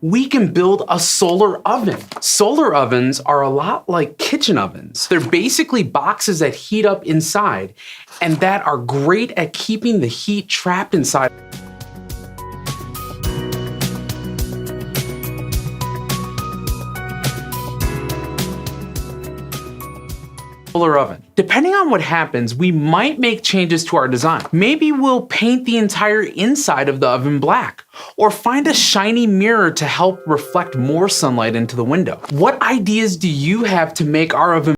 we can build a solar oven. Solar ovens are a lot like kitchen ovens. They're basically boxes that heat up inside and that are great at keeping the heat trapped inside. Solar oven. Depending on what happens, we might make changes to our design. Maybe we'll paint the entire inside of the oven black, or find a shiny mirror to help reflect more sunlight into the window. What ideas do you have to make our oven